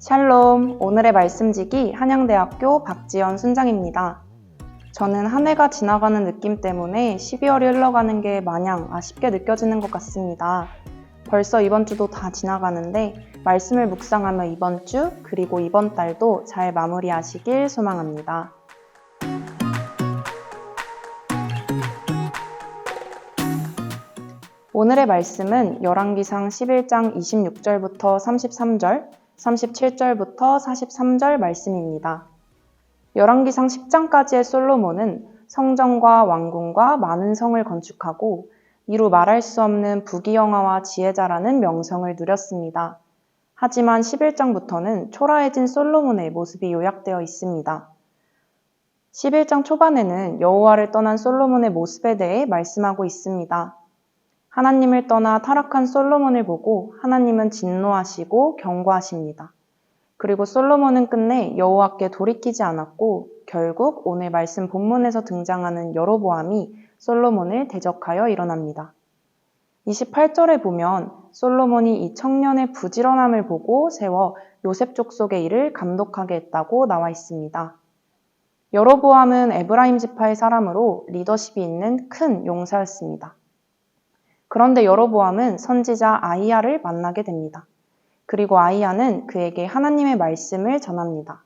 샬롬, 오늘의 말씀지기 한양대학교 박지연 순장입니다. 저는 한 해가 지나가는 느낌 때문에 12월이 흘러가는 게 마냥 아쉽게 느껴지는 것 같습니다. 벌써 이번 주도 다 지나가는데 말씀을 묵상하며 이번 주 그리고 이번 달도 잘 마무리하시길 소망합니다. 오늘의 말씀은 열왕기상 11장 26절부터 33절, 37절부터 43절 말씀입니다. 열왕기상 10장까지의 솔로몬은 성전과 왕궁과 많은 성을 건축하고 이루 말할 수 없는 부귀영화와 지혜자라는 명성을 누렸습니다. 하지만 11장부터는 초라해진 솔로몬의 모습이 요약되어 있습니다. 11장 초반에는 여호와를 떠난 솔로몬의 모습에 대해 말씀하고 있습니다. 하나님을 떠나 타락한 솔로몬을 보고 하나님은 진노하시고 경고하십니다. 그리고 솔로몬은 끝내 여호와께 돌이키지 않았고 결국 오늘 말씀 본문에서 등장하는 여로보암이 솔로몬을 대적하여 일어납니다. 28절에 보면 솔로몬이 이 청년의 부지런함을 보고 세워 요셉 족속의 일을 감독하게 했다고 나와 있습니다. 여로보암은 에브라임 지파의 사람으로 리더십이 있는 큰 용사였습니다. 그런데 여로보암은 선지자 아히야를 만나게 됩니다. 그리고 아히야는 그에게 하나님의 말씀을 전합니다.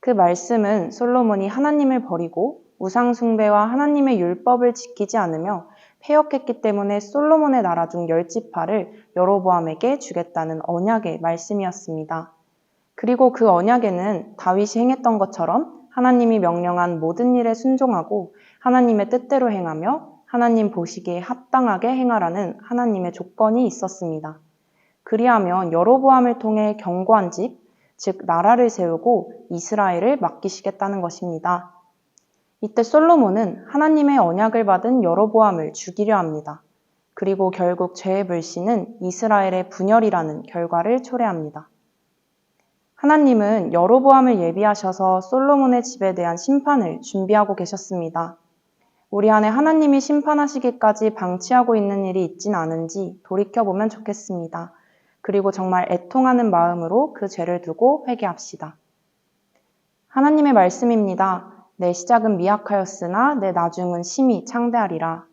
그 말씀은 솔로몬이 하나님을 버리고 우상 숭배와 하나님의 율법을 지키지 않으며 패역했기 때문에 솔로몬의 나라 중 10지파를 여로보암에게 주겠다는 언약의 말씀이었습니다. 그리고 그 언약에는 다윗이 행했던 것처럼 하나님이 명령한 모든 일에 순종하고 하나님의 뜻대로 행하며 하나님 보시기에 합당하게 행하라는 하나님의 조건이 있었습니다. 그리하면 여로보암을 통해 경고한 집, 즉 나라를 세우고 이스라엘을 맡기시겠다는 것입니다. 이때 솔로몬은 하나님의 언약을 받은 여로보암을 죽이려 합니다. 그리고 결국 죄의 불씨는 이스라엘의 분열이라는 결과를 초래합니다. 하나님은 여로보암을 예비하셔서 솔로몬의 집에 대한 심판을 준비하고 계셨습니다. 우리 안에 하나님이 심판하시기까지 방치하고 있는 일이 있진 않은지 돌이켜보면 좋겠습니다. 그리고 정말 애통하는 마음으로 그 죄를 두고 회개합시다. 하나님의 말씀입니다. 내 시작은 미약하였으나 내 나중은 심히 창대하리라.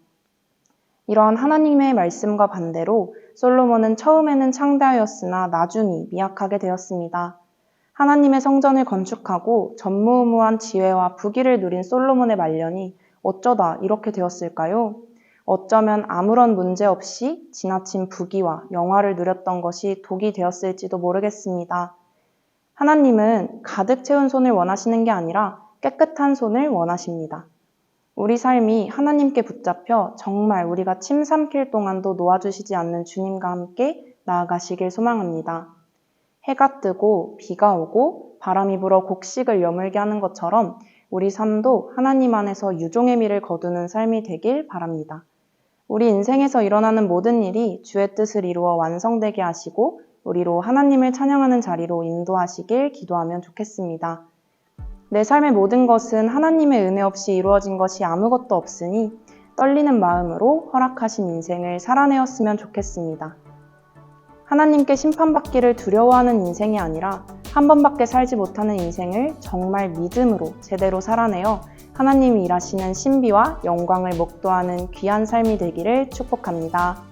이러한 하나님의 말씀과 반대로 솔로몬은 처음에는 창대하였으나 나중이 미약하게 되었습니다. 하나님의 성전을 건축하고 전무후무한 지혜와 부귀를 누린 솔로몬의 말년이 어쩌다 이렇게 되었을까요? 어쩌면 아무런 문제 없이 지나친 부귀와 영화를 누렸던 것이 독이 되었을지도 모르겠습니다. 하나님은 가득 채운 손을 원하시는 게 아니라 깨끗한 손을 원하십니다. 우리 삶이 하나님께 붙잡혀 정말 우리가 침 삼킬 동안도 놓아주시지 않는 주님과 함께 나아가시길 소망합니다. 해가 뜨고 비가 오고 바람이 불어 곡식을 여물게 하는 것처럼 우리 삶도 하나님 안에서 유종의 미를 거두는 삶이 되길 바랍니다. 우리 인생에서 일어나는 모든 일이 주의 뜻을 이루어 완성되게 하시고 우리로 하나님을 찬양하는 자리로 인도하시길 기도하면 좋겠습니다. 내 삶의 모든 것은 하나님의 은혜 없이 이루어진 것이 아무것도 없으니 떨리는 마음으로 허락하신 인생을 살아내었으면 좋겠습니다. 하나님께 심판받기를 두려워하는 인생이 아니라 한 번밖에 살지 못하는 인생을 정말 믿음으로 제대로 살아내어 하나님이 일하시는 신비와 영광을 목도하는 귀한 삶이 되기를 축복합니다.